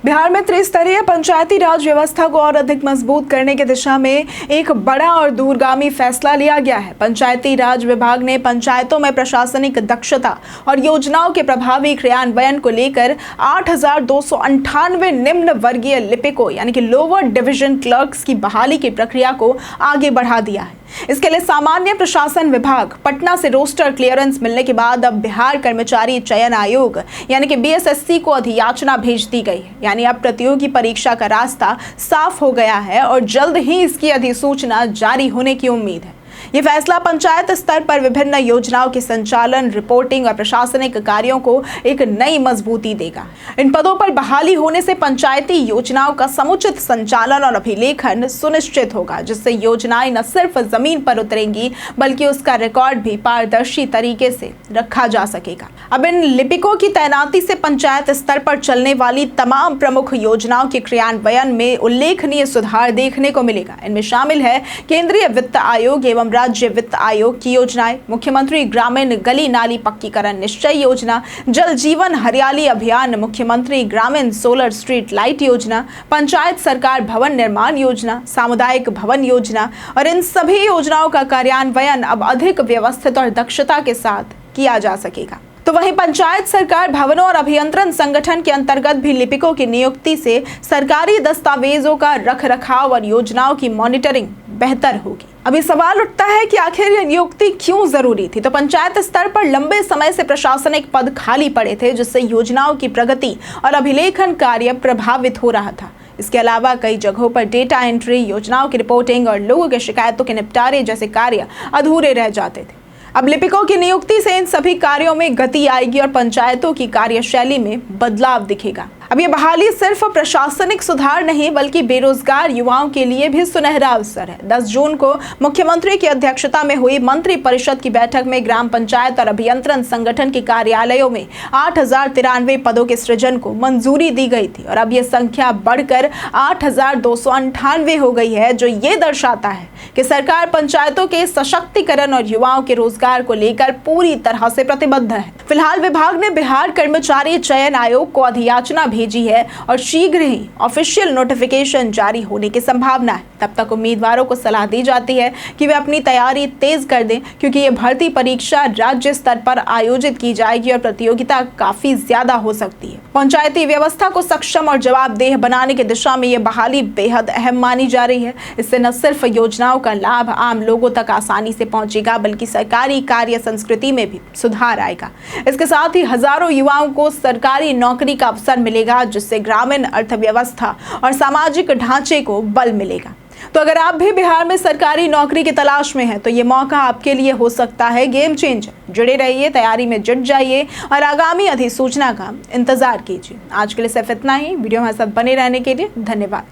बिहार में त्रिस्तरीय पंचायती राज व्यवस्था को और अधिक मजबूत करने की दिशा में एक बड़ा और दूरगामी फैसला लिया गया है। पंचायती राज विभाग ने पंचायतों में प्रशासनिक दक्षता और योजनाओं के प्रभावी क्रियान्वयन को लेकर 8,298 निम्न वर्गीय लिपिकों यानी कि लोअर डिवीजन क्लर्क्स की बहाली की प्रक्रिया को आगे बढ़ा दिया है। इसके लिए सामान्य प्रशासन विभाग पटना से रोस्टर क्लियरेंस मिलने के बाद अब बिहार कर्मचारी चयन आयोग यानी कि बीएसएससी को अधियाचना भेज दी गई है। यानी अब प्रतियोगी परीक्षा का रास्ता साफ हो गया है और जल्द ही इसकी अधिसूचना जारी होने की उम्मीद है। ये फैसला पंचायत स्तर पर विभिन्न योजनाओं के संचालन, रिपोर्टिंग और प्रशासनिक कार्यों को एक नई मजबूती देगा। इन पदों पर बहाली होने से पंचायती योजनाओं का समुचित संचालन और अभिलेखन सुनिश्चित होगा, जिससे योजनाएं न सिर्फ जमीन पर उतरेंगी बल्कि उसका रिकॉर्ड भी पारदर्शी तरीके से रखा जा सकेगा। अब इन लिपिकों की तैनाती से पंचायत स्तर पर चलने वाली तमाम प्रमुख योजनाओं के क्रियान्वयन में उल्लेखनीय सुधार देखने को मिलेगा। इनमें शामिल है केंद्रीय वित्त आयोग एवं राज्य वित्त आयोग की योजनाएं, मुख्यमंत्री ग्रामीण गली नाली पक्कीकरण निश्चय योजना, जल जीवन हरियाली अभियान, मुख्यमंत्री ग्रामीण सोलर स्ट्रीट लाइट योजना, पंचायत सरकार भवन निर्माण योजना, सामुदायिक भवन योजना और इन सभी योजनाओं का कार्यान्वयन अब अधिक व्यवस्थित और दक्षता के साथ किया जा सकेगा। तो वहीं पंचायत सरकार भवनों और अभियंत्रण संगठन के अंतर्गत भी लिपिकों की नियुक्ति से सरकारी दस्तावेजों का रखरखाव और योजनाओं की मॉनिटरिंग बेहतर होगी। अभी सवाल उठता है कि आखिर यह नियुक्ति क्यों जरूरी थी। तो पंचायत स्तर पर लंबे समय से प्रशासनिक पद खाली पड़े थे, जिससे योजनाओं की प्रगति और अभिलेखन कार्य प्रभावित हो रहा था। इसके अलावा कई जगहों पर डेटा एंट्री, योजनाओं की रिपोर्टिंग और लोगों की शिकायतों के निपटारे जैसे कार्य अधूरे रह जाते थे। अब लिपिकों की नियुक्ति से इन सभी कार्यों में गति आएगी और पंचायतों की कार्यशैली में बदलाव दिखेगा। अब ये बहाली सिर्फ प्रशासनिक सुधार नहीं बल्कि बेरोजगार युवाओं के लिए भी सुनहरा अवसर है। 10 जून को मुख्यमंत्री की अध्यक्षता में हुई मंत्री परिषद की बैठक में ग्राम पंचायत और अभियंत्रण संगठन के कार्यालयों में 8,093 पदों के सृजन को मंजूरी दी गई थी और अब ये संख्या बढ़कर 8,298 हो गई है, जो ये दर्शाता है कि सरकार पंचायतों के सशक्तिकरण और युवाओं के रोजगार को लेकर पूरी तरह से प्रतिबद्ध है। फिलहाल विभाग ने बिहार कर्मचारी चयन आयोग को अधियाचना भेजी है और शीघ्र ही ऑफिशियल नोटिफिकेशन जारी होने की संभावना है। तब तक उम्मीदवारों को सलाह दी जाती है कि वे अपनी तैयारी तेज कर दें, क्योंकि ये भर्ती परीक्षा राज्य स्तर पर आयोजित की जाएगी और प्रतियोगिता काफी ज्यादा हो सकती है। पंचायती व्यवस्था को सक्षम और जवाबदेह बनाने की दिशा में ये बहाली बेहद अहम मानी जा रही है। इससे न सिर्फ योजनाओं का लाभ आम लोगों तक आसानी से पहुंचेगा बल्कि सरकारी कार्य संस्कृति में भी सुधार आएगा। इसके साथ ही हजारों युवाओं को सरकारी नौकरी का अवसर मिलेगा, जिससे ग्रामीण अर्थव्यवस्था और सामाजिक ढांचे को बल मिलेगा। तो अगर आप भी बिहार में सरकारी नौकरी की तलाश में हैं तो ये मौका आपके लिए हो सकता है गेम चेंजर। जुड़े रहिए, तैयारी में जुट जाइए और आगामी अधिसूचना का इंतजार कीजिए। आज के लिए सिर्फ इतना ही। वीडियो हमारे साथ बने रहने के लिए धन्यवाद।